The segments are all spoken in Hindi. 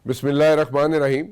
बिस्मिल्लाहिर्रहमानिर्रहीम।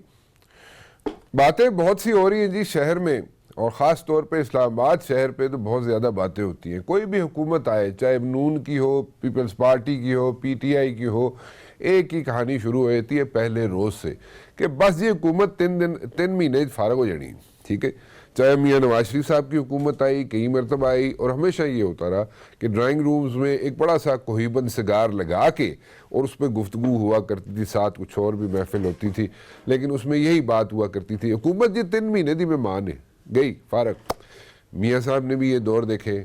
बातें बहुत सी हो रही हैं जी शहर में, और ख़ास तौर पे इस्लामाबाद शहर पे तो बहुत ज़्यादा बातें होती हैं। कोई भी हुकूमत आए, चाहे नून की हो, पीपल्स पार्टी की हो, पीटीआई की हो, एक ही कहानी शुरू हो जाती है पहले रोज़ से कि बस ये हुकूमत 3 महीने फारग हो जानी। ठीक है, चाहे मियाँ नवाज शरीफ साहब की हुकूमत आई, कई मरतबा आई, और हमेशा ये होता रहा कि ड्राइंग रूम्स में एक बड़ा सा कोहीबंद सिगार लगा के और उस पर गुफ्तगू हुआ करती थी, साथ कुछ और भी महफिल होती थी, लेकिन उसमें यही बात हुआ करती थी हुकूमत ये 3 महीने दी मेहमान है, गई फारग। मियाँ साहब ने भी ये दौर देखे,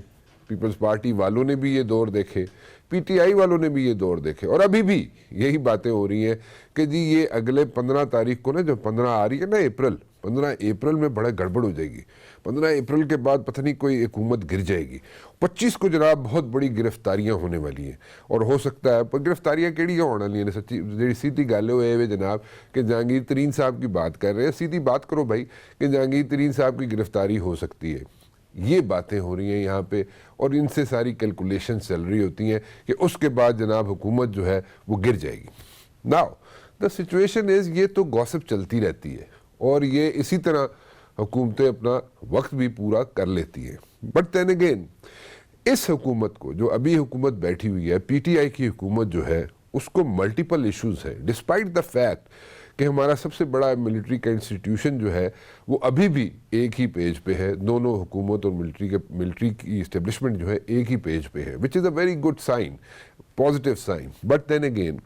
पीपल्स पार्टी वालों ने भी ये दौर देखे, पीटीआई वालों ने भी ये दौर देखे, और अभी भी यही बातें हो रही हैं कि जी ये अगले 15 तारीख को ना, जो 15 आ रही है ना अप्रैल, 15 अप्रैल में बड़ा गड़बड़ हो जाएगी। 15 अप्रैल के बाद पता नहीं कोई हुकूमत गिर जाएगी। 25 को जनाब बहुत बड़ी गिरफ्तारियां होने वाली हैं, और हो सकता है पर गिरफ्तारियां केड़ी होने वाली हैं। सच्ची जी सीधी गल होए वे जनाब कि जहांगीर तरीन साहब की बात कर रहे हैं, सीधी बात करो भाई कि जहांगीर तरीन साहब की गिरफ्तारी हो सकती है। ये बातें हो रही हैं यहाँ पे, और इनसे सारी कैलकुलेशन चल रही होती हैं कि उसके बाद जनाब हुकूमत जो है वो गिर जाएगी। नाउ द सिचुएशन इज़, ये तो गॉसिप चलती रहती है और ये इसी तरह हुकूमतें अपना वक्त भी पूरा कर लेती हैं। बट देन अगेन इस हुकूमत को, जो अभी हुकूमत बैठी हुई है, पीटीआई की हुकूमत जो है, उसको मल्टीपल इश्यूज है, डिस्पाइट द फैक्ट कि हमारा सबसे बड़ा मिलिट्री का इंस्टीट्यूशन जो है वो अभी भी एक ही पेज पे है। दोनों हुकूमत और मिलिट्री की इस्टेब्लिशमेंट जो है एक ही पेज पे है, which is a very good sign, positive sign. But then again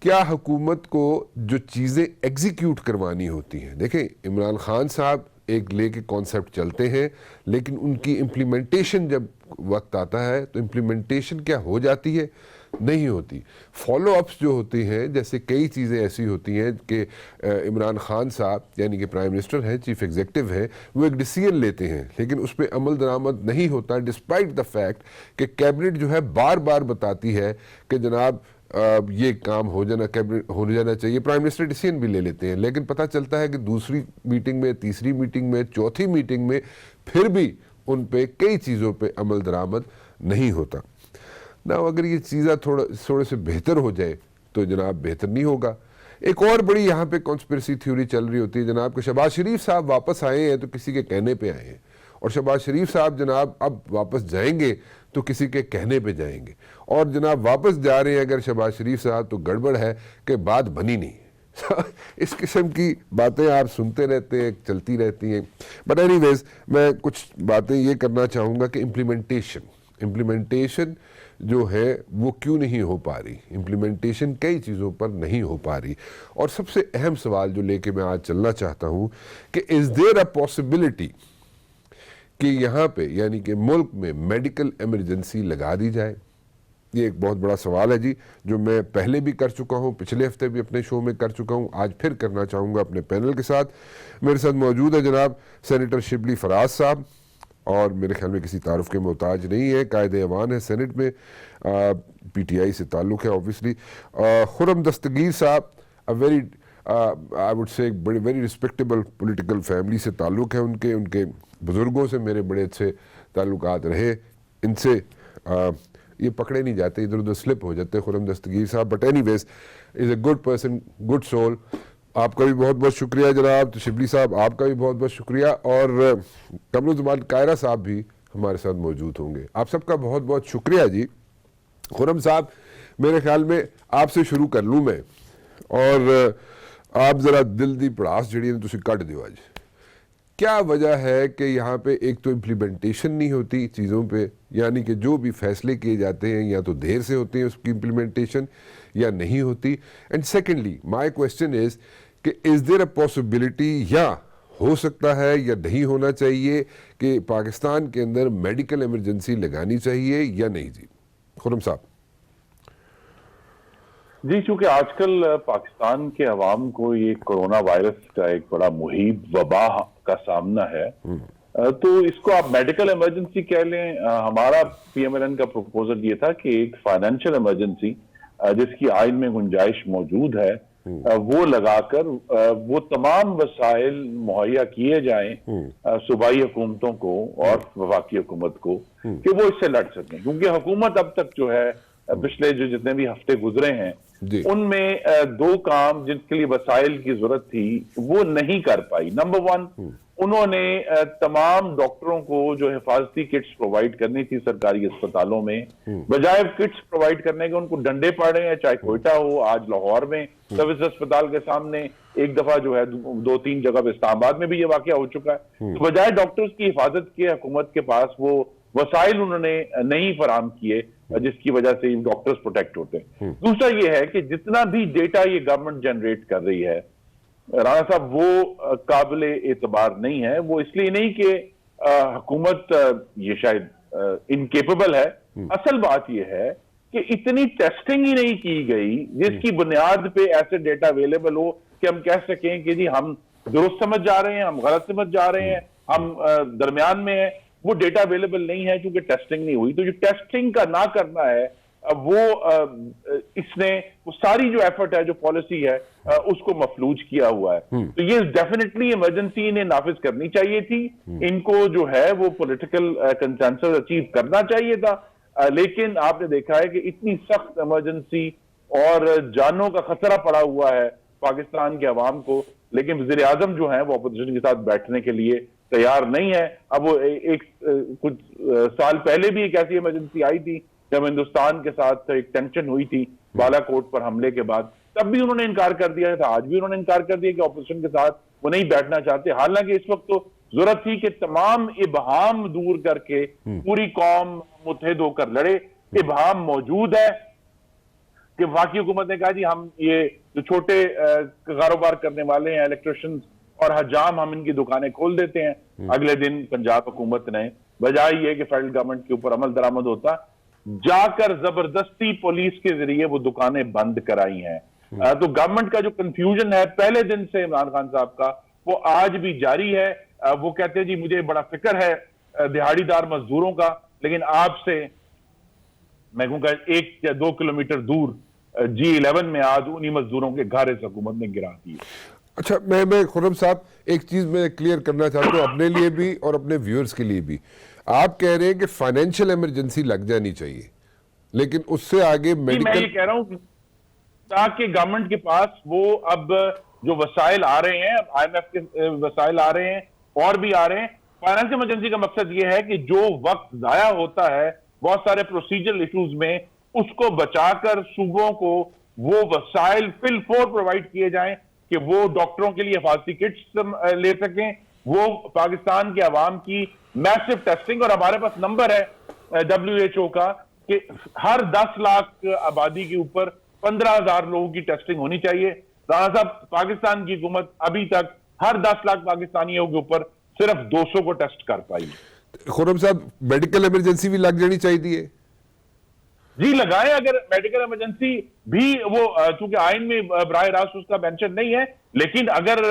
क्या हुकूमत को जो चीज़ें एग्जीक्यूट करवानी होती हैं, देखें इमरान खान साहब एक लेके कॉन्सेप्ट चलते हैं, लेकिन उनकी इम्प्लीमेंटेशन जब वक्त आता है तो इम्प्लीमेंटेशन क्या हो जाती है, नहीं होती। फॉलो अप्स जो होते हैं, जैसे कई चीज़ें ऐसी होती हैं कि इमरान खान साहब यानी कि प्राइम मिनिस्टर हैं, चीफ एग्जीक्यूटिव हैं, वो एक डिसीजन लेते हैं लेकिन उस पर अमल दरामद नहीं होता, डिस्पाइट द फैक्ट कि कैबिनेट जो है बार बार बताती है कि जनाब ये काम हो जाना चाहिए। प्राइम मिनिस्टर डिसीजन भी ले लेते हैं, लेकिन पता चलता है कि दूसरी मीटिंग में, तीसरी मीटिंग में, चौथी मीटिंग में फिर भी उन पे कई चीज़ों पे अमल दरामद नहीं होता ना। अगर ये चीज़ें थोड़े से बेहतर हो जाए तो जनाब बेहतर नहीं होगा। एक और बड़ी यहाँ पे कॉन्स्पिरेसी थ्योरी चल रही होती है जनाब कि शहबाज शरीफ साहब वापस आए हैं तो किसी के कहने पे आए हैं, और शहबाज शरीफ साहब जनाब अब वापस जाएंगे तो किसी के कहने पे जाएंगे, और जनाब वापस जा रहे हैं अगर शहबाज शरीफ साहब तो गड़बड़ है कि बात बनी नहीं। इस किस्म की बातें आप सुनते रहते हैं, चलती रहती हैं। बट एनीवेज मैं कुछ बातें ये करना चाहूँगा कि इम्प्लीमेंटेशन जो है वो क्यों नहीं हो पा रही। इम्प्लीमेंटेशन कई चीज़ों पर नहीं हो पा रही, और सबसे अहम सवाल जो लेके मैं आज चलना चाहता हूँ कि इज़ देयर अ पॉसिबिलिटी कि यहाँ पे यानी कि मुल्क में मेडिकल इमरजेंसी लगा दी जाए। ये एक बहुत बड़ा सवाल है जी, जो मैं पहले भी कर चुका हूँ, पिछले हफ्ते भी अपने शो में कर चुका हूँ, आज फिर करना चाहूँगा अपने पैनल के साथ। मेरे साथ मौजूद है जनाब सेनेटर शिबली फराज साहब, और मेरे ख्याल में किसी तारुफ के मोहताज नहीं है, कायदे अवान है सेनेट में, पीटीआई से ताल्लुक़ है ऑब्वियसली। खुर्रम दस्तगीर साहब, a very I would say very respectable political family से ताल्लुक़ है उनके बुज़ुर्गों से मेरे बड़े अच्छे ताल्लुकात रहे। इनसे ये पकड़े नहीं जाते, इधर उधर स्लिप हो जाते Khurram Dastgir sahab. But anyways is a good person, good soul. आपका भी बहुत बहुत शुक्रिया जनाब। तो शिबली साहब आपका भी बहुत बहुत शुक्रिया, और कमरुज़्ज़मान कायरा साहब भी हमारे साथ मौजूद होंगे। आप सबका बहुत बहुत शुक्रिया जी। खुर्रम साहब मेरे ख्याल में आपसे शुरू कर लूँ मैं, और आप ज़रा दिल दी पड़ास जी तुम कट दो अज। क्या वजह है कि यहाँ पे एक तो इम्प्लीमेंटेशन नहीं होती चीज़ों पे, यानी कि जो भी फैसले किए जाते हैं या तो देर से होते हैं उसकी इम्प्लीमेंटेशन या नहीं होती। And secondly my question is कि इज़ देयर अ पॉसिबिलिटी, या हो सकता है या नहीं होना चाहिए कि पाकिस्तान के अंदर मेडिकल इमरजेंसी लगानी चाहिए या नहीं जी। खुर्रम साहब जी, चूंकि आजकल पाकिस्तान के अवाम को ये कोरोना वायरस का एक बड़ा मुहीब वबा का सामना है, तो इसको आप मेडिकल इमरजेंसी कह लें। हमारा पीएमएलएन का प्रपोजल ये था कि एक फाइनेंशियल इमरजेंसी जिसकी आइन में गुंजाइश मौजूद है वो लगाकर वो तमाम वसाइल मुहैया किए जाएं सूबाई हुकूमतों को और वफाकी हुकूमत को कि वो इससे लड़ सकें। क्योंकि हुकूमत अब तक जो है पिछले जो जितने भी हफ्ते गुजरे हैं जी। उनमें दो काम जिनके लिए वसाइल की जरूरत थी वो नहीं कर पाई। नंबर वन, उन्होंने तमाम डॉक्टरों को जो हिफाजती किट्स प्रोवाइड करनी थी सरकारी अस्पतालों में, बजाय किट्स प्रोवाइड करने के उनको डंडे पड़े हैं, चाहे कोयटा हो, आज लाहौर में सर्विस अस्पताल के सामने, एक दफा जो है दो तीन जगह पे इस्लामाबाद में भी ये वाकया हो चुका है। तो बजाय डॉक्टर्स की हिफाजत के हुकूमत के पास वो वसाइल उन्होंने नहीं फराम किए जिसकी वजह से डॉक्टर्स प्रोटेक्ट होते हैं। दूसरा ये है कि जितना भी डेटा ये गवर्नमेंट जनरेट कर रही है राणा साहब, वो काबिल एतबार नहीं है। वो इसलिए नहीं कि हुकूमत ये शायद इनकेपेबल है, असल बात यह है कि इतनी टेस्टिंग ही नहीं की गई जिसकी बुनियाद पे ऐसे डेटा अवेलेबल हो कि हम कह सकें कि जी हम दुरुस्त समझ जा रहे हैं, हम गलत समझ जा रहे हैं, हम दरमियान में हैं। वो डेटा अवेलेबल नहीं है क्योंकि टेस्टिंग नहीं हुई। तो जो टेस्टिंग का ना करना है वो इसने वो सारी जो एफर्ट है, जो पॉलिसी है, उसको मफलूज किया हुआ है। तो ये डेफिनेटली इमरजेंसी इन्हें नाफिज करनी चाहिए थी। इनको जो है वो पॉलिटिकल कंसेंसस अचीव करना चाहिए था। लेकिन आपने देखा है कि इतनी सख्त इमरजेंसी और जानों का खतरा पड़ा हुआ है पाकिस्तान के अवाम को, लेकिन वज़ीर आज़म जो है वो अपोजिशन के साथ बैठने के लिए तैयार नहीं है। अब वो कुछ साल पहले भी एक ऐसी इमरजेंसी आई थी जब हिंदुस्तान के साथ एक टेंशन हुई थी बालाकोट पर हमले के बाद, तब भी उन्होंने इनकार कर दिया था। आज भी उन्होंने इनकार कर दिया कि अपोजिशन के साथ वो नहीं बैठना चाहते। हालांकि इस वक्त तो जरूरत थी कि तमाम इबहाम दूर करके पूरी कौम मुत्तहिद होकर लड़े। इबहाम मौजूद है कि वाकई हुकूमत ने कहा जी हम ये जो छोटे कारोबार करने वाले हैं, इलेक्ट्रिशियंस और हजाम, हम इनकी दुकानें खोल देते हैं। अगले दिन पंजाब हुकूमत ने बजाय ये कि फेडरल गवर्नमेंट के ऊपर अमल दरामद होता, जाकर जबरदस्ती पुलिस के जरिए वो दुकानें बंद कराई हैं। तो गवर्नमेंट का जो कंफ्यूजन है पहले दिन से इमरान खान साहब का, वो आज भी जारी है। वो कहते हैं जी मुझे बड़ा फिक्र है दिहाड़ीदार मजदूरों का, लेकिन आपसे मैं कहूंगा 1 या 2 किलोमीटर दूर G11 में आज उन्हीं मजदूरों के घर इस हुकूमत ने गिरा दिए। अच्छा, मैं खुर्रम साहब एक चीज मैं क्लियर करना चाहता हूँ अपने लिए भी और अपने व्यूअर्स के लिए भी। आप कह रहे हैं कि फाइनेंशियल इमरजेंसी लग जानी चाहिए, लेकिन उससे आगे मेडिकल, मैं ये कह रहा हूं ताकि गवर्नमेंट के पास वो अब जो वसाइल आ रहे हैं, IMF के वसाइल आ रहे हैं और भी आ रहे हैं। फाइनेंशियल इमरजेंसी का मकसद ये है कि जो वक्त जाया होता है बहुत सारे प्रोसीजरल इश्यूज में, उसको बचाकर सूबों को वो वसाइल फिल फोर प्रोवाइड किए जाएं कि वो डॉक्टरों के लिए हिफाजती किट्स ले सकें, वो पाकिस्तान के अवाम की मैसिव टेस्टिंग, और हमारे पास नंबर है WHO का कि हर 10 लाख आबादी के ऊपर 15,000 लोगों की टेस्टिंग होनी चाहिए। राणा साहब, पाकिस्तान की हुकूमत अभी तक हर 10 लाख पाकिस्तानियों के ऊपर सिर्फ 200 को टेस्ट कर पाई। खुर्रम साहब मेडिकल इमरजेंसी भी लग जानी चाहिए जी, लगाएं। अगर मेडिकल इमरजेंसी भी वो चूंकि आइन में बराह रास्त उसका मेंशन नहीं है, लेकिन अगर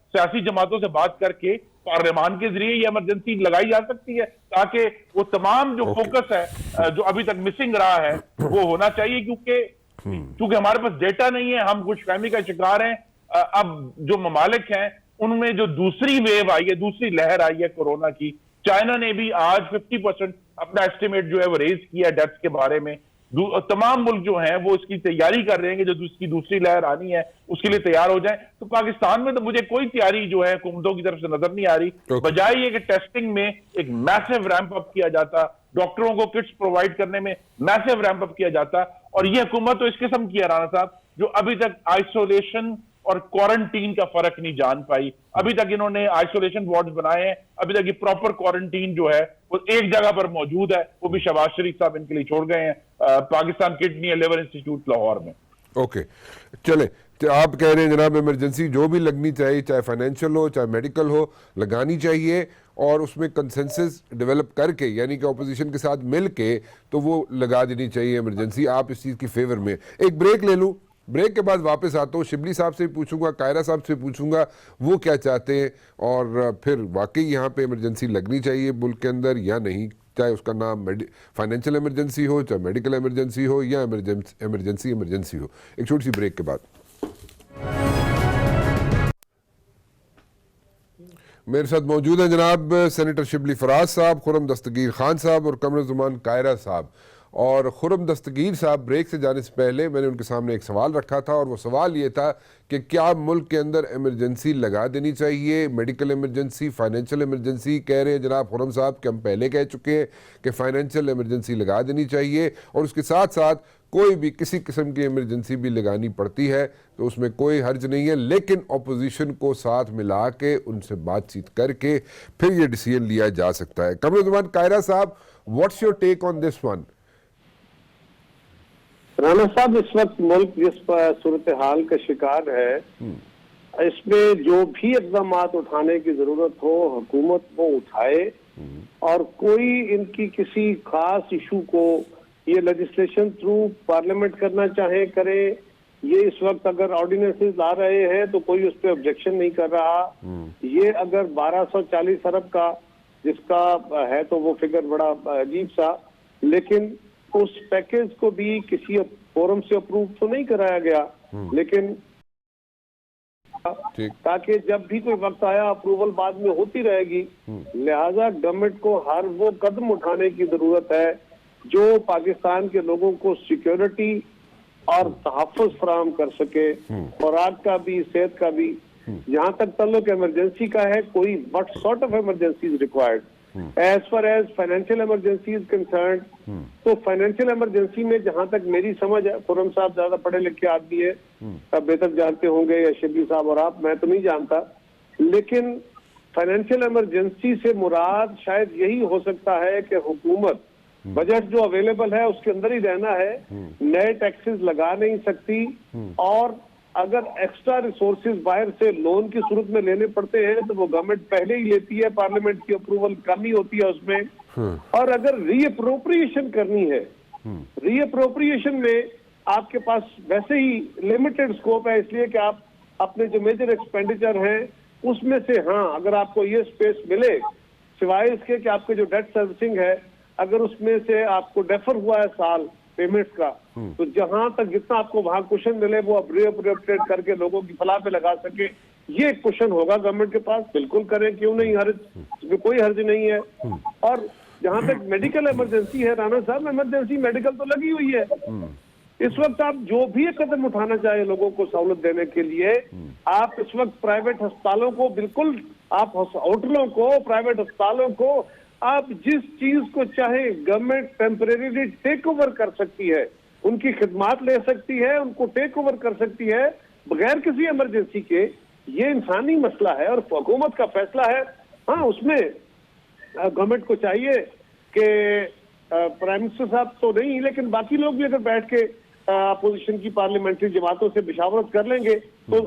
सियासी जमातों से बात करके पार्लियामान के जरिए ये इमरजेंसी लगाई जा सकती है ताकि वो तमाम जो फोकस है जो अभी तक मिसिंग रहा है वो होना चाहिए। क्योंकि हमारे पास डेटा नहीं है, हम खुशफहमी का शिकार हैं। अब जो ममालिक हैं उनमें जो दूसरी वेव आई है, दूसरी लहर आई है कोरोना की, चाइना ने भी आज 50% अपना एस्टिमेट जो है वो रेज किया डेथ्स के बारे में। तमाम मुल्क जो हैं वो इसकी तैयारी कर रहे हैं कि जो इसकी दूसरी लहर आनी है उसके लिए तैयार हो जाए। तो पाकिस्तान में तो मुझे कोई तैयारी जो है हुकूमतों की तरफ से नजर नहीं आ रही। बजाय ये कि टेस्टिंग में एक मैसिव रैंप अप किया जाता, डॉक्टरों को किट्स प्रोवाइड करने में मैसिव रैंप अप किया जाता, और ये हुकूमत तो इस किस्म की है राणा साहब जो अभी तक आइसोलेशन और क्वारंटीन का फर्क नहीं जान पाई। अभी तक इन्होंने आइसोलेशन वार्ड्स बनाए हैं, अभी तक ये प्रॉपर क्वारंटीन जो है वो एक जगह पर मौजूद है, वो भी शहबाज शरीफ साहब इनके लिए छोड़ गए हैं Pakistan kidney and liver institute Lahore में। ओके, चले, तो आप कह रहे हैं जनाब इमरजेंसी जो भी लगनी चाहिए, चाहे फाइनेंशियल हो चाहे मेडिकल हो, लगानी चाहिए, और उसमें कंसेंसस डेवलप करके यानी कि ऑपोजिशन के साथ मिल के तो वो लगा देनी चाहिए इमरजेंसी। आप इस चीज़ की फेवर में। एक ब्रेक ले लूँ, ब्रेक के बाद वापस आता हूँ, शिबली साहब से पूछूंगा, कायरा साहब से पूछूंगा वो क्या चाहते हैं, और फिर वाकई यहाँ पे इमरजेंसी लगनी चाहिए मुल्क के अंदर या नहीं, चाहे उसका नाम फाइनेंशियल इमरजेंसी हो, चाहे मेडिकल इमरजेंसी हो, या इमरजेंसी हो। एक छोटी सी ब्रेक के बाद मेरे साथ मौजूद हैं जनाब सेनेटर शिबली फराज साहब, खुर्रम दस्तगीर खान साहब और कमरुज़्ज़मान कायरा साहब। और खुरम दस्तगीर साहब ब्रेक से जाने से पहले मैंने उनके सामने एक सवाल रखा था और वो सवाल ये था कि क्या मुल्क के अंदर इमरजेंसी लगा देनी चाहिए, मेडिकल इमरजेंसी, फाइनेंशियल इमरजेंसी। कह रहे हैं जनाब खुरम साहब कि हम पहले कह चुके हैं कि फाइनेंशियल इमरजेंसी लगा देनी चाहिए और उसके साथ साथ कोई भी किसी किस्म की इमरजेंसी भी लगानी पड़ती है तो उसमें कोई हर्ज नहीं है, लेकिन अपोजिशन को साथ मिला के उनसे बातचीत करके फिर ये डिसीजन लिया जा सकता है। Qamaruzzaman Kaira sahab, what's your take on this one? Rana sahab, इस वक्त मुल्क जिस सूरत हाल का शिकार है, इसमें जो भी इक़दाम उठाने की जरूरत हो हुकूमत वो उठाए और कोई इनकी किसी खास इशू को ये लेजिस्लेशन थ्रू पार्लियामेंट करना चाहे करे। ये इस वक्त अगर ऑर्डिनेंसेस ला रहे हैं तो कोई उस पर ऑब्जेक्शन नहीं कर रहा। ये अगर 1240 अरब का जिसका है तो वो फिगर बड़ा अजीब सा, लेकिन उस पैकेज को भी किसी फोरम से अप्रूव तो नहीं कराया गया, लेकिन ताकि जब भी कोई वक्त आया अप्रूवल बाद में होती रहेगी। लिहाजा गवर्नमेंट को हर वो कदम उठाने की जरूरत है जो पाकिस्तान के लोगों को सिक्योरिटी और तहफ़्फ़ुज़ फराहम कर सके, खुराक का भी, सेहत का भी। जहां तक ताल्लुक इमरजेंसी का है, कोई what sort of emergency is required as far as financial emergency is concern. तो फाइनेंशियल इमरजेंसी में जहां तक मेरी समझ है, खुरम साहब ज्यादा पढ़े लिखे आदमी है, अब बेहतर जानते होंगे, या शिबली साहब और आप, मैं तो नहीं जानता, लेकिन फाइनेंशियल इमरजेंसी से मुराद शायद यही हो सकता है कि हुकूमत बजट जो अवेलेबल है उसके अंदर ही रहना है, नए टैक्सेस लगा नहीं सकती, और अगर एक्स्ट्रा रिसोर्सेज बाहर से लोन की सूरत में लेने पड़ते हैं तो वो गवर्नमेंट पहले ही लेती है, पार्लियामेंट की अप्रूवल कम ही होती है उसमें। और अगर रीअप्रोप्रिएशन करनी है, रीअप्रोप्रिएशन में आपके पास वैसे ही लिमिटेड स्कोप है, इसलिए कि आप अपने जो मेजर एक्सपेंडिचर हैं उसमें से, हाँ, अगर आपको ये स्पेस मिले, सिवाय इसके कि आपके जो डेट सर्विसिंग है अगर उसमें से आपको डेफर हुआ है साल पेमेंट्स का, तो जहां तक जितना आपको वहां कुशन मिले वो आप रीअप्रोप्रिएट करके लोगों की फलाह पे लगा सके, ये एक कुशन होगा गवर्नमेंट के पास। बिल्कुल करें, क्यों नहीं, हर्ज, इसमें कोई हर्ज नहीं है। और जहां तक मेडिकल इमरजेंसी है राना साहब, इमरजेंसी मेडिकल तो लगी हुई है। इस वक्त आप जो भी एक कदम उठाना चाहे लोगों को सहूलत देने के लिए, आप इस वक्त प्राइवेट अस्पतालों को, बिल्कुल आप होटलों को, प्राइवेट अस्पतालों को, आप जिस चीज को चाहे गवर्नमेंट टेम्परेरीली टेक ओवर कर सकती है, उनकी खिदमात ले सकती है, उनको टेक ओवर कर सकती है बगैर किसी इमरजेंसी के। ये इंसानी मसला है और हुकूमत का फैसला है। हाँ, उसमें गवर्नमेंट को चाहिए कि प्राइम मिनिस्टर साहब तो नहीं, लेकिन बाकी लोग भी अगर बैठ के अपोजिशन की पार्लियामेंट्री जमातों से मुशावरत कर लेंगे तो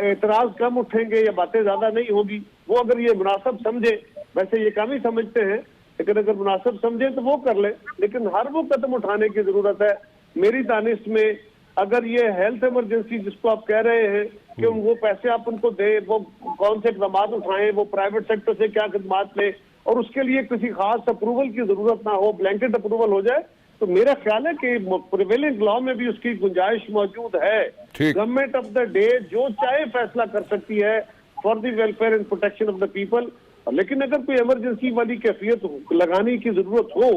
एतराज कम उठेंगे या बातें ज्यादा नहीं होगी। वो अगर ये मुनासिब समझे, वैसे ये कम ही समझते हैं, लेकिन अगर मुनासिब समझे तो वो कर ले, लेकिन हर वो कदम उठाने की जरूरत है। मेरी दानिश में अगर ये हेल्थ इमरजेंसी जिसको आप कह रहे हैं कि वो पैसे आप उनको दें, वो कौन से इक़दाम उठाएं, वो प्राइवेट सेक्टर से क्या खिदमात लें, और उसके लिए किसी खास अप्रूवल की जरूरत ना हो, ब्लैंकेट अप्रूवल हो जाए, तो मेरा ख्याल है कि प्रिवेलिंग लॉ में भी उसकी गुंजाइश मौजूद है। गवर्नमेंट ऑफ द डे जो चाहे फैसला कर सकती है for the welfare and protection of the people. लेकिन अगर कोई इमरजेंसी वाली कैफियत लगाने की जरूरत हो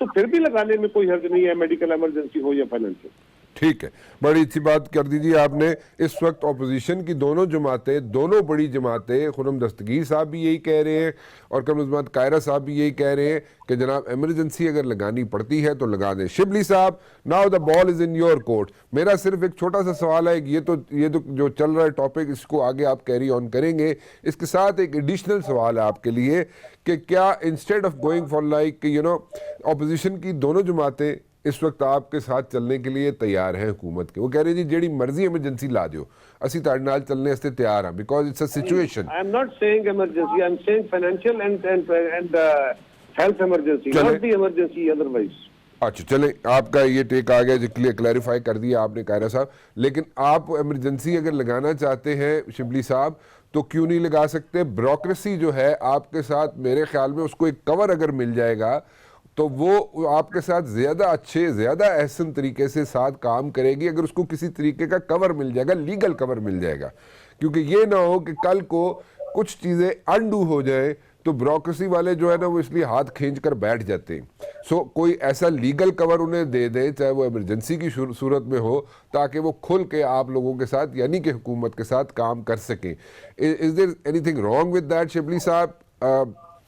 तो फिर भी लगाने में कोई हर्ज नहीं है, मेडिकल इमरजेंसी हो या फाइनेंशियल। ठीक है, बड़ी अच्छी बात कर दीजिए आपने। इस वक्त अपोजिशन की दोनों जमातें, दोनों बड़ी जमातें, खुरम दस्तगीर साहब भी यही कह रहे हैं और कमरुज़्ज़मान कायरा साहब भी यही कह रहे हैं कि जनाब इमरजेंसी अगर लगानी पड़ती है तो लगा दें। शिबली साहब, now the ball is in your court. मेरा सिर्फ एक छोटा सा सवाल है, ये तो जो चल रहा है टॉपिक, इसको आगे आप कैरी ऑन करेंगे। इसके साथ एक एडिशनल सवाल है आपके लिए कि क्या instead of going for like opposition की दोनों जमातें इस वक्त आपके साथ चलने के लिए तैयार हैं हुकूमत के, वो कह रहे हैं जी जेड़ी मर्जी इमरजेंसी ला दियो, असी ताड़े नाल चलने वास्ते तैयार हैं, because it's a situation. I am not saying emergency, I am saying financial and health emergency, not the emergency otherwise. अच्छा, चले, आपका ये टेक आ गया, जो क्लैरिफाई कर दिया आपने कायरा साहब। लेकिन आप इमरजेंसी अगर लगाना चाहते हैं शिबली साहब तो क्यों नहीं लगा सकते? ब्यूरोक्रेसी जो है आपके साथ, मेरे ख्याल में उसको एक कवर अगर मिल जाएगा तो वो आपके साथ ज़्यादा अच्छे, ज़्यादा एहसन तरीके से साथ काम करेगी अगर उसको किसी तरीके का कवर मिल जाएगा, लीगल कवर मिल जाएगा। क्योंकि ये ना हो कि कल को कुछ चीज़ें अनडू हो जाए तो ब्यूरोक्रेसी वाले जो है ना वो इसलिए हाथ खींच कर बैठ जाते हैं। सो कोई ऐसा लीगल कवर उन्हें दे दे, चाहे वो इमरजेंसी की सूरत में हो, ताकि वो खुल के आप लोगों के साथ यानी कि हुकूमत के साथ काम कर सकें। Is there anything wrong with that Shibli sahab?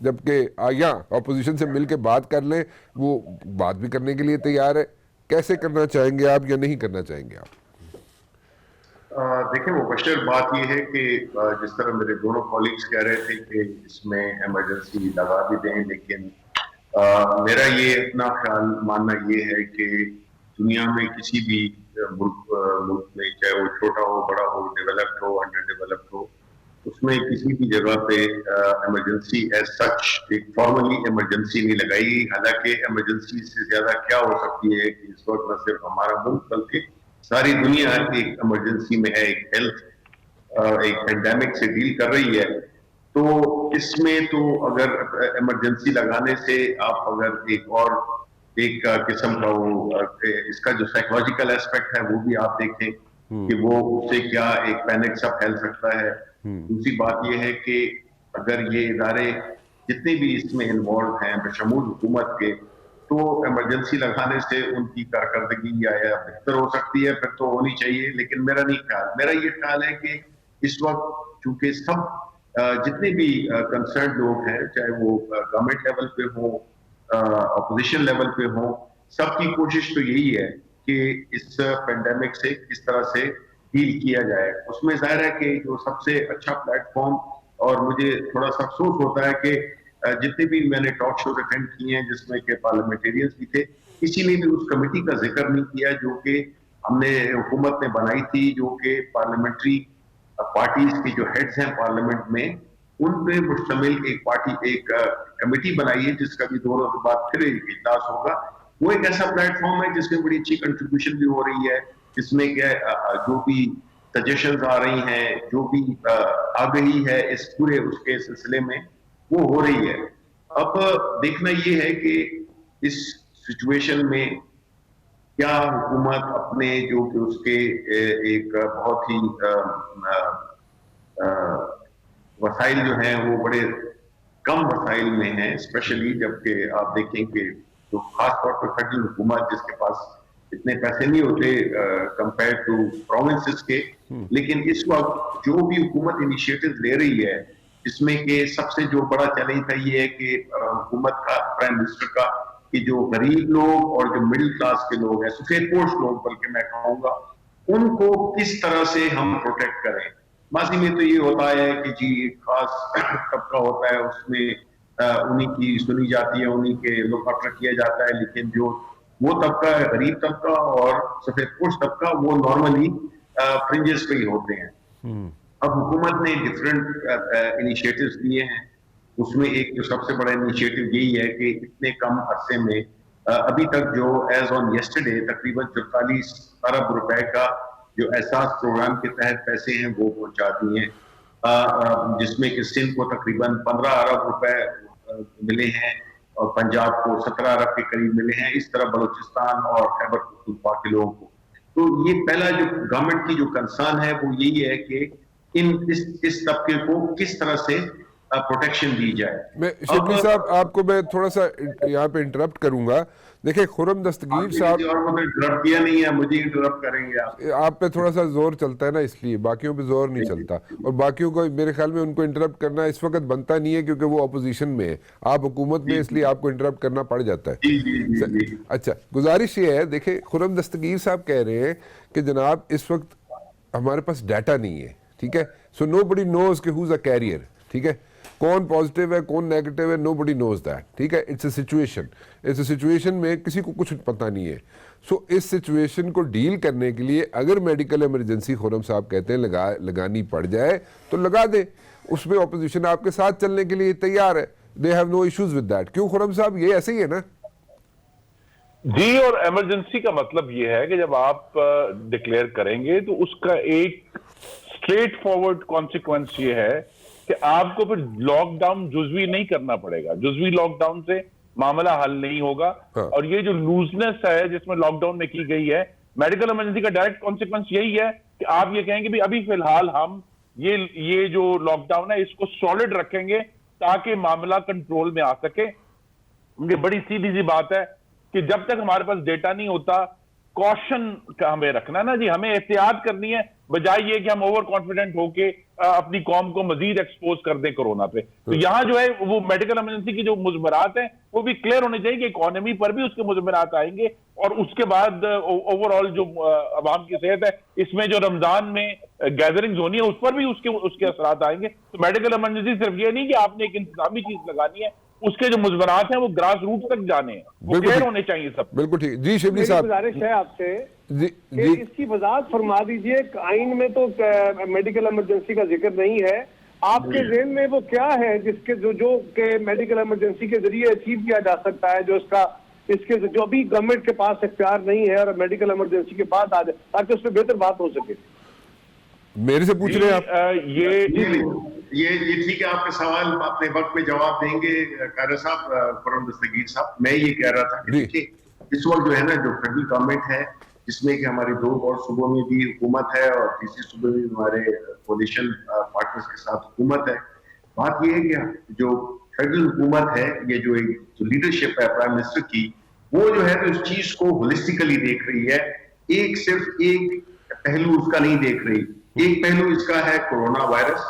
जबकि या अपोजिशन से मिल के बात कर लें, वो बात भी करने के लिए तैयार है। कैसे करना चाहेंगे आप या नहीं करना चाहेंगे आप? देखिए मुबशर बात यह है कि जिस तरह मेरे दोनों कॉलीग्स कह रहे थे कि इसमें इमरजेंसी लगा भी दें, लेकिन मेरा ये अपना ख्याल मानना ये है कि दुनिया में किसी भी मुल्क में, चाहे वो छोटा हो, बड़ा हो, डेवलप्ड हो, अंडर डेवलप्ड हो, उसमें किसी भी जगह पे इमरजेंसी एज सच एक फॉर्मली इमरजेंसी नहीं लगाई। हालांकि इमरजेंसी से ज्यादा क्या हो सकती है कि इस वक्त न सिर्फ हमारा मुल्क बल्कि सारी दुनिया एक इमरजेंसी में है, एक हेल्थ एक पेंडेमिक से डील कर रही है। तो इसमें तो अगर इमरजेंसी लगाने से आप अगर एक किस्म का वो इसका जो साइकोलॉजिकल एस्पेक्ट है वो भी आप देखें कि वो उससे क्या एक पैनिक सा फैल सकता है। दूसरी बात यह है कि अगर ये इदारे जितने भी इसमें इन्वॉल्व हैं बशमूल हुकूमत के, तो इमरजेंसी लगाने से उनकी कारकर्दगी या बेहतर हो सकती है, फिर तो होनी चाहिए। लेकिन मेरा नहीं ख्याल, मेरा ये ख्याल है कि इस वक्त चूंकि सब जितने भी कंसर्न लोग हैं, चाहे वो गवर्नमेंट लेवल पे हो, अपोजिशन लेवल पे हो, सबकी कोशिश तो यही है कि इस पेंडेमिक से किस तरह से डील किया जाए। उसमें जाहिर है कि जो सबसे अच्छा प्लेटफॉर्म, और मुझे थोड़ा सा अफसोस होता है कि जितने भी मैंने टॉक शो अटेंड किए हैं जिसमें के पार्लियामेंटेरियंस भी थे, किसी ने भी उस कमेटी का जिक्र नहीं किया जो कि हमने हुकूमत ने बनाई थी, जो कि पार्लियामेंट्री पार्टीज के जो हेड्स हैं पार्लियामेंट में, उन पे मुश्तमिल एक कमेटी बनाई है जिसका भी दोनों के बाद फिर इजलास होगा। वो एक ऐसा प्लेटफॉर्म है जिसमें बड़ी अच्छी कंट्रीब्यूशन भी हो रही है, जिसमें क्या जो भी सजेशंस आ रही हैं, जो भी आगही है इस पूरे उसके सिलसिले में वो हो रही है। अब देखना ये है कि इस सिचुएशन में क्या हुकूमत अपने जो कि उसके एक बहुत ही वसाइल जो हैं वो बड़े कम वसाइल में हैं, स्पेशली जबकि आप देखें कि जो खासतौर पर फेडरल हुकूमत जिसके पास इतने पैसे नहीं होते कंपेयर टू प्रोविंसेस के, लेकिन इस वक्त जो भी हुकूमत इनिशिएटिव ले रही है, जिसमें कि सबसे जो बड़ा चैलेंज था ये है कि हुकूमत का, प्राइम मिनिस्टर का, कि जो गरीब लोग और जो मिडिल क्लास के लोग हैं, सफेद पोश लोग बल्कि मैं कहूँगा, उनको किस तरह से हम प्रोटेक्ट करें। माजी में तो ये होता है कि जी एक खास तबका होता है, उसमें उन्हीं की सुनी जाती है, उन्हीं के लुक आफ्टर किया जाता है, लेकिन जो वो तबका है, गरीब तबका और सफेद पोश तबका, वो नॉर्मली फ्रिंजेस पे ही होते हैं। अब हुकूमत ने डिफरेंट इनिशिएटिव्स लिए हैं, उसमें एक जो सबसे बड़ा इनिशिएटिव यही है कि इतने कम अरसे में अभी तक जो एज ऑन यस्टरडे तकरीबन 44 अरब रुपए का जो एहसास प्रोग्राम के तहत पैसे हैं वो पहुंचा दिए हैं, जिसमें कि सिंध को तकरीबन 15 अरब रुपए मिले हैं और पंजाब को 17 अरब के करीब मिले हैं, इस तरह बलूचिस्तान और खैबर पख्तूनख्वा के लोगों को। तो ये पहला जो गवर्नमेंट की जो कंसर्न है वो यही है कि इस तबके को किस तरह से प्रोटेक्शन दी जाए। मैं शिबली साहब आपको मैं थोड़ा सा यहाँ पे इंटरप्ट करूंगा। देखिए खुर्रम दस्तगीर साहब, और इंटरप्ट किया नहीं है, मुझे इंटरप्ट करेंगे आप पे थोड़ा सा जोर चलता है ना, इसलिए बाकियों पे जोर नहीं चलता, और बाकियों को मेरे ख्याल में उनको इंटरप्ट करना इस वक्त बनता नहीं है क्योंकि वो अपोजिशन में है, आप हुकूमत में, इसलिए आपको इंटरप्ट करना पड़ जाता है। अच्छा, गुजारिश ये है, देखिए खुर्रम दस्तगीर साहब कह रहे हैं कि जनाब इस वक्त हमारे पास डाटा नहीं है, ठीक है, सो नोबडी नोज कि हु इज अ कैरियर, ठीक है, कौन पॉजिटिव है कौन नेगेटिव है, नोबडी नोज दैट, ठीक है, इट्स अ सिचुएशन में किसी को कुछ पता नहीं है। सो इस सिचुएशन को डील करने के लिए अगर मेडिकल इमरजेंसी खुर्रम साहब कहते हैं लगानी पड़ जाए तो लगा दे, उसमें ऑपोजिशन आपके साथ चलने के लिए तैयार है, they have no issues with that. क्यों खुर्रम साहब, ये ऐसे ही है ना जी? और इमरजेंसी का मतलब ये है कि जब आप डिक्लेयर करेंगे तो उसका एक स्ट्रेट फॉरवर्ड कॉन्सिक्वेंस ये है कि आपको फिर लॉकडाउन जुजवी नहीं करना पड़ेगा, जुजवी लॉकडाउन से मामला हल नहीं होगा। हाँ। और ये जो लूजनेस है जिसमें लॉकडाउन में की गई है, मेडिकल इमरजेंसी का डायरेक्ट कॉन्सिक्वेंस यही है कि आप ये कहेंगे भी अभी फिलहाल हम ये जो लॉकडाउन है इसको सॉलिड रखेंगे, ताकि मामला कंट्रोल में आ सके। ये बड़ी सीधी सी बात है कि जब तक हमारे पास डेटा नहीं होता, कॉशन का हमें रखना ना जी, हमें एहतियात करनी है, बजाय ये कि हम ओवर कॉन्फिडेंट होके अपनी कौम को मजीद एक्सपोज कर दें कोरोना पे। तो यहाँ जो है वो मेडिकल इमरजेंसी की जो मुजमरात हैं वो भी क्लियर होने चाहिए कि इकोनॉमी पर भी उसके मुजमरात आएंगे, और उसके बाद ओवरऑल जो अवाम की सेहत है, इसमें जो रमजान में गैदरिंग्स होनी है उस पर भी उसके असरात आएंगे। तो मेडिकल इमरजेंसी सिर्फ ये नहीं कि आपने एक इंतजामी चीज लगानी है, उसके जो मुजमरात हैं वो ग्रास रूट तक जाने हैं, वो क्लियर होने चाहिए सब। बिल्कुल ठीक जी। शिबली मेरी साहब, गुजारिश है आपसे जी कि जी, इसकी वजाहत फरमा दीजिए। आइन में तो मेडिकल इमरजेंसी का जिक्र नहीं है, आपके ज़हन में वो क्या है जिसके जो के मेडिकल इमरजेंसी के जरिए अचीव किया जा सकता है, जो इसके जो अभी गवर्नमेंट के पास इख्तियार नहीं है और मेडिकल इमरजेंसी के पास आ जाए, ताकि उस पर बेहतर बात हो सके। मेरे से पूछ रहे हैं आप? ये ठीक है, आपके सवाल अपने वक्त में जवाब देंगे कारा साहब, खुर्रम दस्तगीर साहब। मैं ये कह रहा था कि देखिए, इस वक्त जो है ना, जो फेडरल गवर्नमेंट है, जिसमें कि हमारी 2 और सूबों में भी हुकूमत है और तीसरे सूबे में हमारे कोलिशन पार्टनर्स के साथ हुकूमत है। बात ये है कि जो फेडरल हुकूमत है, ये जो लीडरशिप है प्राइम मिनिस्टर की, वो जो है तो इस चीज को होलिस्टिकली देख रही है, सिर्फ एक पहलू उसका नहीं देख रही। एक पहलू इसका है कोरोना वायरस,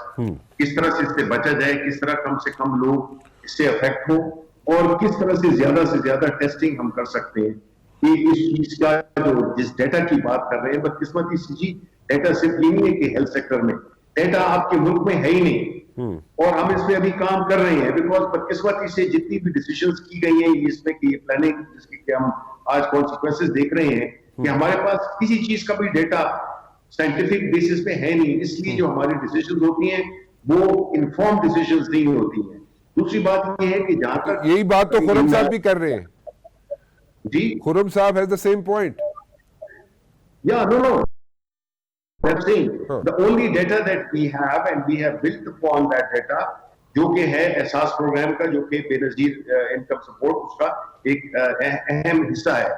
किस तरह से इससे बचा जाए, किस तरह कम से कम लोग इससे अफेक्ट हो, और किस तरह से ज्यादा टेस्टिंग हम कर सकते हैं। कि इस चीज का जो जिस डेटा की बात कर रहे हैं, बदकिस्मती से जी डेटा सिर्फ ये नहीं है कि हेल्थ सेक्टर में डेटा आपके मुल्क में है ही नहीं, और हम इसमें अभी काम कर रहे हैं। बिकॉज बदकिस्मती से जितनी भी डिसीजंस की गई हैं इसमें की प्लानिंग, जिसके कि हम आज कॉन्सिक्वेंसेस देख रहे हैं, कि हमारे पास किसी चीज का भी डेटा साइंटिफिक बेसिस पे है नहीं, इसलिए जो हमारी डिसीजंस होती हैं वो इन्फॉर्म डिसीजंस नहीं होती हैं। दूसरी बात ये है कि जहां तक यही बात तो खुर्रम साहब भी कर रहे हैं जी, खुर्रम साहब हैज द सेम पॉइंट। या no I'm saying the only data that we have and we have built upon that data, जो कि है एहसास प्रोग्राम का, जो कि बेनजीर इनकम सपोर्ट उसका एक अहम हिस्सा है।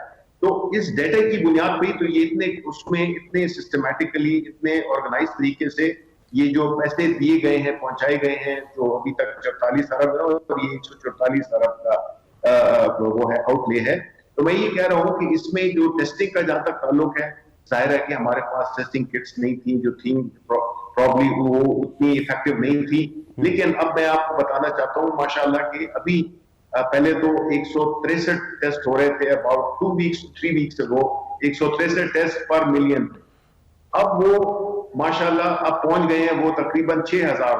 तो इस डेटा की बुनियाद पे तो ये इतने सिस्टमेटिकली, इतने ऑर्गेनाइज तरीके से ये जो पैसे दिए गए हैं, पहुंचाए गए हैं, जो अभी तक 44 अरब है और ये 144 अरब का वो है आउटले है। तो मैं ये कह रहा हूँ कि इसमें जो टेस्टिंग का जहां तक ताल्लुक है, जाहिर है कि हमारे पास टेस्टिंग किट्स नहीं थी, जो थी प्रॉब्ली वो उतनी इफेक्टिव नहीं थी। लेकिन अब मैं आपको बताना चाहता हूँ माशाल्लाह कि अभी पहले तो 163 टेस्ट हो रहे थे, अबाउट 3 वीक्स अगो 163 टेस्ट पर मिलियन। अब वो माशाल्लाह अब पहुंच गए हैं, वो तकरीबन 6000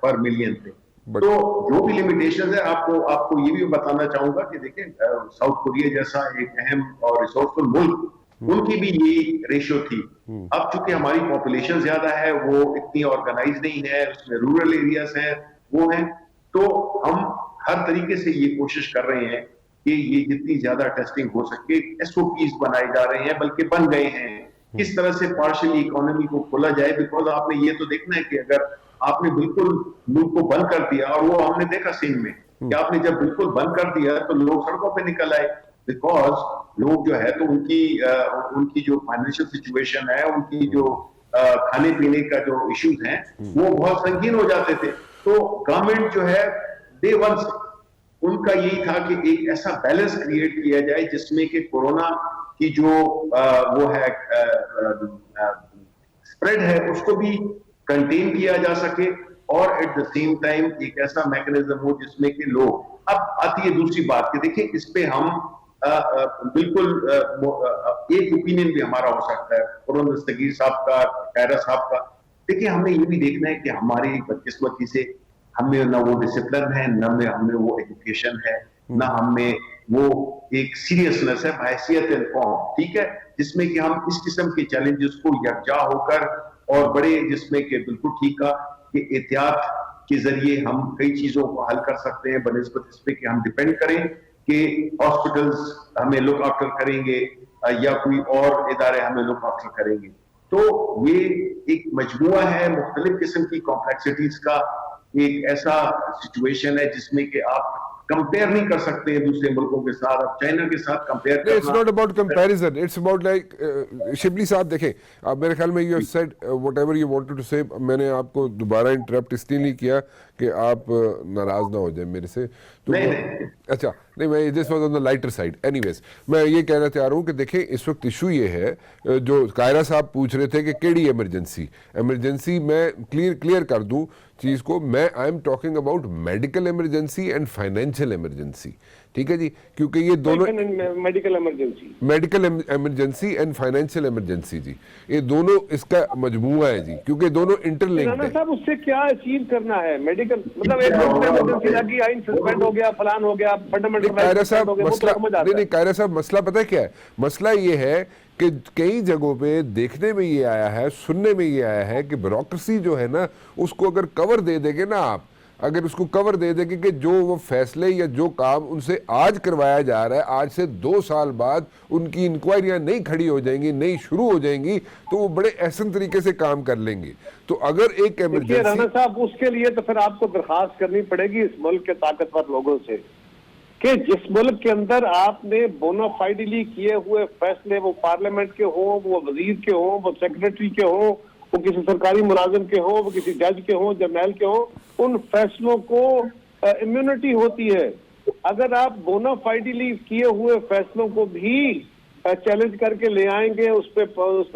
पर मिलियन थे। तो जो भी लिमिटेशन है, आपको ये भी बताना चाहूंगा कि देखिए, साउथ कोरिया जैसा एक अहम और रिसोर्सफुल मुल्क, उनकी भी ये रेशियो थी। अब चूंकि हमारी पॉपुलेशन ज्यादा है, वो इतनी ऑर्गेनाइज नहीं है, उसमें रूरल एरियाज हैं, वो हैं, तो हम हर तरीके से ये कोशिश कर रहे हैं कि ये जितनी ज्यादा टेस्टिंग हो सके, SOPs बनाए जा रहे हैं, बल्कि बन गए हैं, किस तरह से पार्शियली इकोनॉमी को खोला जाए। बिकॉज आपने ये तो देखना है कि अगर आपने बिल्कुल मुल्क को बंद कर दिया, और वो हमने देखा सिंध में कि आपने जब बिल्कुल बंद कर दिया तो लोग सड़कों पे निकल आए, बिकॉज लोग जो है तो उनकी जो फाइनेंशियल सिचुएशन है, उनकी जो खाने पीने का जो इश्यूज हैं, वो बहुत संगीन हो जाते थे। तो गवर्नमेंट जो है डे वन से उनका यही था कि एक ऐसा बैलेंस क्रिएट किया जाए जिसमें कि कोरोना की जो वो है स्प्रेड है, उसको भी कंटेन किया जा सके, और एट द सेम टाइम एक ऐसा मैकेनिज्म हो जिसमें कि लोग। अब आती है दूसरी बात कि देखिए, इस पे हम बिल्कुल एक ओपिनियन भी हमारा हो सकता है, खुर्रम दस्तगीर साहब का, खैरा साहब का। देखिए, हमें ये भी देखना है कि हमारी बदकिस्मती से हमें ना वो डिसिप्लिन है, ना हमें वो एजुकेशन है, ना हमें वो एक सीरियसनेस है बहैसियत इन्फॉर्म, ठीक है, जिसमें कि हम इस किस्म के चैलेंजेस को यकजा होकर, और बड़े जिसमें कि बिल्कुल ठीक का कि एहतियात के जरिए हम कई चीजों को हल कर सकते हैं, बनिस्बत इस पे कि हम डिपेंड करें कि हॉस्पिटल्स हमें लुक आफ्टर करेंगे या कोई और इदारे हमें लुक आफ्टर करेंगे। तो ये एक मजमुआ है मुख्तलिफ किस्म की कॉम्प्लेक्सिटीज का, एक ऐसा सिचुएशन है जिसमें कि आप कंपेयर नहीं कर सकते दूसरे मुल्कों के साथ। अब चाइना के साथ कंपेयर इट्स करना, not about comparison, it's about like Shibli sahab देखें, अब मेरे ख्याल में you have said whatever you wanted to say. मैंने आपको दोबारा इंटरप्ट इसलिए नहीं किया कि आप नाराज ना हो जाए मेरे से, तो नहीं। अच्छा नहीं, मैं this was on the lighter side. Anyways, मैं ये कहना चाह रहा हूँ कि देखें इस वक्त इशू ये है, जो कायरा साहब पूछ रहे थे कि केड़ी इमरजेंसी मैं क्लियर कर दूं चीज को। मैं I am talking about medical emergency and financial emergency, ठीक है जी, क्योंकि ये दोनों medical emergency and financial emergency जी, ये दोनों इसका मजमूआ है जी, क्योंकि दोनों इंटरलिंक्ड राणा है। साहब उससे क्या अचीव करना है? मेडिकल मतलब एक इमरजेंसी लगी, आइन सस्पेंड हो गया, फलान हो गया, फंडामेंटल कायरा साहब हो गया, वो तो मसला समझ आता नहीं, है। कायरा साहब मसला पता है क्या है? मसला ये है कि कई जगहों पे देखने में ये आया है, सुनने में ये आया है कि ब्यूरोक्रेसी जो है ना, उसको अगर कवर दे देंगे ना आप, अगर उसको कवर दे देंगे कि जो वो फैसले या जो काम उनसे आज करवाया जा रहा है, आज से 2 साल बाद उनकी इंक्वायरियां नहीं खड़ी हो जाएंगी, नहीं शुरू हो जाएंगी, तो वो बड़े एहसन तरीके से काम कर लेंगे। तो अगर एक देखिए इमरजेंसी, राणा साहब, उसके लिए तो फिर आपको दरखास्त करनी पड़ेगी इस मुल्क के ताकतवर लोगों से कि जिस मुल्क के अंदर आपने बोनाफाइडली किए हुए फैसले, वो पार्लियामेंट के हो, वो वजीर के हो, वो सेक्रेटरी के हो, वो किसी सरकारी मुलाजिम के हो, वो किसी जज के हो, जर्नैल के हो, उन फैसलों को इम्यूनिटी होती है। अगर आप बोनाफाइडली किए हुए फैसलों को भी चैलेंज करके ले आएंगे, उस पे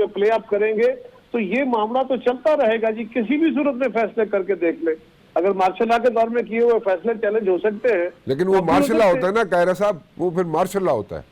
प्ले अप करेंगे, तो ये मामला तो चलता रहेगा जी। किसी भी सूरत में फैसले करके देख ले, अगर मार्शल लॉ के दौर में किए हुए फैसले चैलेंज हो सकते हैं, लेकिन वो मार्शल लॉ होता है ना कायरा साहब, वो फिर मार्शल लॉ होता है,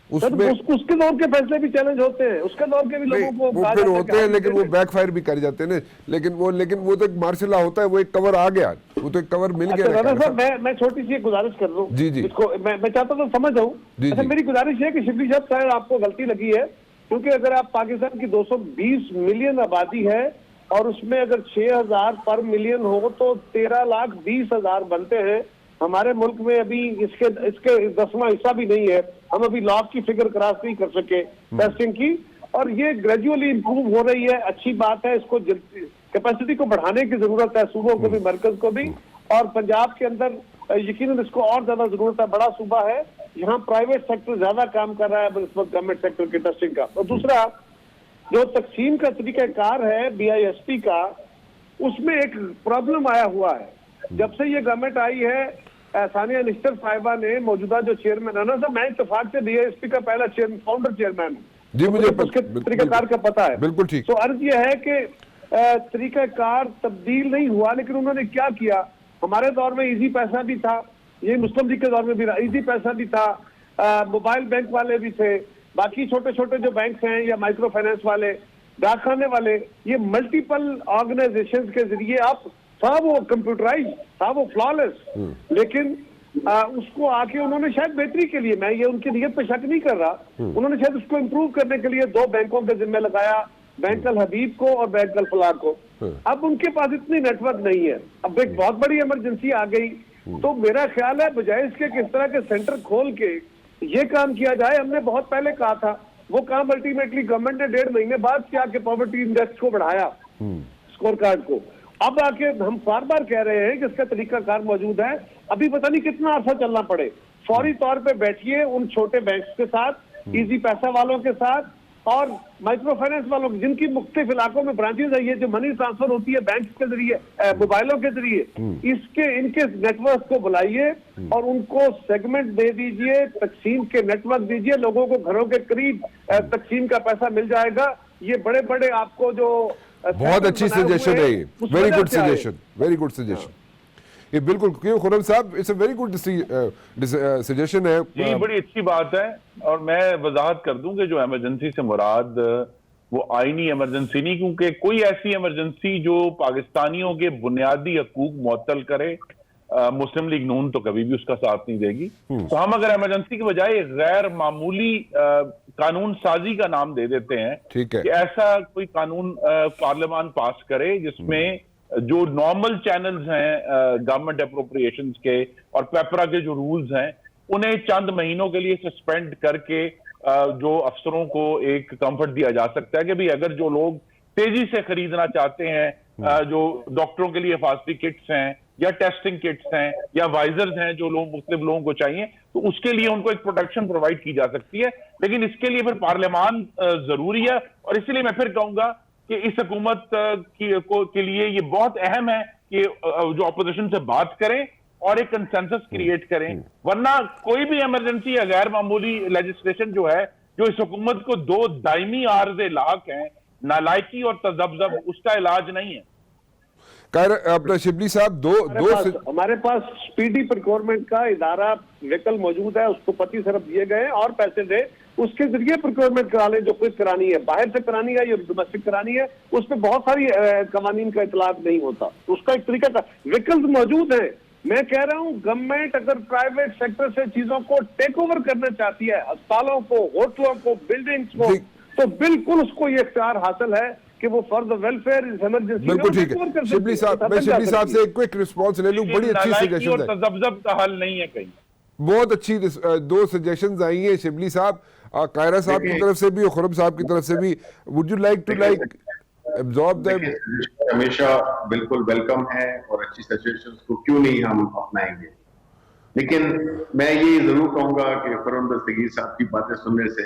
उसमें उसके दौर के फैसले भी चैलेंज होते हैं, उसके दौर के भी लोगों को वो फिर होते हैं, लेकिन वो बैकफायर भी कर जाते हैं ना। लेकिन वो तो एक मार्शल लॉ होता है, वो एक कवर आ गया, वो तो एक कवर मिल गया। राणा साहब, मैं छोटी सी गुजारिश कर रहा हूँ जी जी, इसको मैं चाहता हूँ समझ आऊँ। अच्छा, मेरी गुजारिश है कि शिबली साहब शायद आपको गलती लगी है, क्योंकि अगर आप पाकिस्तान की 220 मिलियन आबादी है और उसमें अगर 6000 पर मिलियन हो तो 13,20,000 बनते हैं। हमारे मुल्क में अभी इसके 10वां हिस्सा भी नहीं है, हम अभी लाख की फिगर क्रॉस नहीं कर सके टेस्टिंग की, और ये ग्रेजुअली इंप्रूव हो रही है, अच्छी बात है। इसको कैपेसिटी को बढ़ाने की जरूरत है, सूबों को भी, मरकज को भी, और पंजाब के अंदर यकीनन इसको और ज्यादा जरूरत है। बड़ा सूबा है, यहाँ प्राइवेट सेक्टर ज्यादा काम कर रहा है इस वक्त गवर्नमेंट सेक्टर की टेस्टिंग का। और दूसरा, जो तकसीम का तरीकाकार है BISP का, उसमें एक प्रॉब्लम आया हुआ है। जब से ये गवर्नमेंट आई है, सानिया निश्तर साहिबा ने, मौजूदा जो चेयरमैन है ना साहब, मैं इत्तेफाक से BISP का पहला फाउंडर चेयरमैन जी, मुझे उसके तरीकाकार का पता है, बिल्कुल ठीक। तो अर्ज ये है कि तरीकाकार तब्दील नहीं हुआ, लेकिन उन्होंने क्या किया, हमारे दौर में इजी पैसा भी था, ये मुस्लिम लीग के दौर में भी इजी पैसा भी था, मोबाइल बैंक वाले भी थे, बाकी छोटे छोटे जो बैंक्स हैं या माइक्रो फाइनेंस वाले, डाकखाने वाले, ये मल्टीपल ऑर्गेनाइजेशंस के जरिए आप था वो कंप्यूटराइज, था वो फ्लॉलेस, लेकिन उसको आके उन्होंने शायद बेहतरी के लिए, मैं ये उनकी नीयत पे शक नहीं कर रहा, उन्होंने शायद उसको इम्प्रूव करने के लिए 2 बैंकों के जिम्मे लगाया, बैंक अल हबीब को और बैंक अल फलाह को। अब उनके पास इतनी नेटवर्क नहीं है, अब एक बहुत बड़ी इमरजेंसी आ गई, तो मेरा ख्याल है बजाय इसके किस तरह के सेंटर खोल के ये काम किया जाए, हमने बहुत पहले कहा था, वो काम अल्टीमेटली गवर्नमेंट ने 1.5 महीने बाद किया कि पॉवर्टी इंडेक्स को बढ़ाया, स्कोर कार्ड को। अब आके हम बार बार कह रहे हैं कि इसका तरीकाकार मौजूद है, अभी पता नहीं कितना अर्सा चलना पड़े। फौरी तौर पे बैठिए उन छोटे बैंक्स के साथ, इजी पैसा वालों के साथ और माइक्रो फाइनेंस वालों की, जिनकी मुख्तलिफ इलाकों में ब्रांचेज है, ये जो मनी ट्रांसफर होती है बैंक के जरिए, मोबाइलों के जरिए, इनके नेटवर्क को बुलाइए और उनको सेगमेंट दे दीजिए, तकसीम के नेटवर्क दीजिए, लोगों को घरों के करीब तकसीम का पैसा मिल जाएगा। ये बड़े बड़े आपको जो बहुत अच्छी सजेशन है ये, very good suggestion, very good suggestion ये, बिल्कुल। क्यों खुरम साहब, it's a very good suggestion है जी, बड़ी अच्छी बात है। और मैं वजाहत कर दूं कि जो इमरजेंसी से मुराद वो आईनी इमरजेंसी नहीं, क्योंकि कोई ऐसी इमरजेंसी जो पाकिस्तानियों के बुनियादी हकूक मुअत्तल करे, मुस्लिम लीग नून तो कभी भी उसका साथ नहीं देगी। तो हम अगर इमरजेंसी के बजाय गैर मामूली कानून साजी का नाम दे देते हैं, ठीक है, कि ऐसा कोई कानून पार्लियामान पास करे जिसमें जो नॉर्मल चैनल्स हैं गवर्नमेंट अप्रोप्रिएशंस के और पेपरा के जो रूल्स हैं, उन्हें चंद महीनों के लिए सस्पेंड करके जो अफसरों को एक कंफर्ट दिया जा सकता है कि भाई अगर जो लोग तेजी से खरीदना चाहते हैं, जो डॉक्टरों के लिए हिफाजती किट्स हैं या टेस्टिंग किट्स हैं या वाइजर्स हैं जो लोग मुख्तलिफ लोगों को चाहिए, तो उसके लिए उनको एक प्रोटेक्शन प्रोवाइड की जा सकती है। लेकिन इसके लिए फिर पार्लियामान जरूरी है, और इसलिए मैं फिर कहूंगा कि इस हुकूमत के लिए ये बहुत अहम है कि जो अपोजिशन से बात करें और एक कंसेंसस क्रिएट करें, वरना कोई भी इमरजेंसी या गैर मामूली लेजिस्लेशन जो है, जो इस हुकूमत को दो दायमी आर्ज़े लाक हैं, नालायकी और तजब्जब, उसका इलाज नहीं है। अपना शिबली साहब हमारे पास स्पीडी प्रोक्योरमेंट का इदारा व्हीकल मौजूद है, उसको 25 अरब दिए गए और पैसे दे, उसके जरिए प्रोक्योरमेंट करा ले। जो कुछ करानी है बाहर से करानी है या डोमेस्टिक करानी है, उसमें बहुत सारी कवानीन का इतलाफ नहीं होता, तो उसका एक तरीका का व्हीकल्स मौजूद है। मैं कह रहा हूं गवर्नमेंट अगर प्राइवेट सेक्टर से चीजों को टेक ओवर करना चाहती है, अस्पतालों को, होटलों को, बिल्डिंग्स को, तो बिल्कुल उसको ये इख्तियार हासिल है कि वो फॉर द वेलफेयर इस इमरजेंसी। बिल्कुल ठीक है शिबली साहब, मैं शिबली साहब से एक क्विक रिस्पांस ले लूं। बड़ी अच्छी सजेशन है, तजब्जब का हल नहीं है कहीं। बहुत अच्छी दो सजेशंस आई हैं शिबली साहब, कायरा साहब की तरफ से भी और खुरम साहब की तरफ से भी। Would you like to absorb them? हमेशा बिल्कुल वेलकम है और अच्छी सजेशंस को क्यों नहीं हम अपनाएंगे। लेकिन मैं ये जरूर कहूंगा कि फरहम दस्तगीर साहब की बातें सुनने से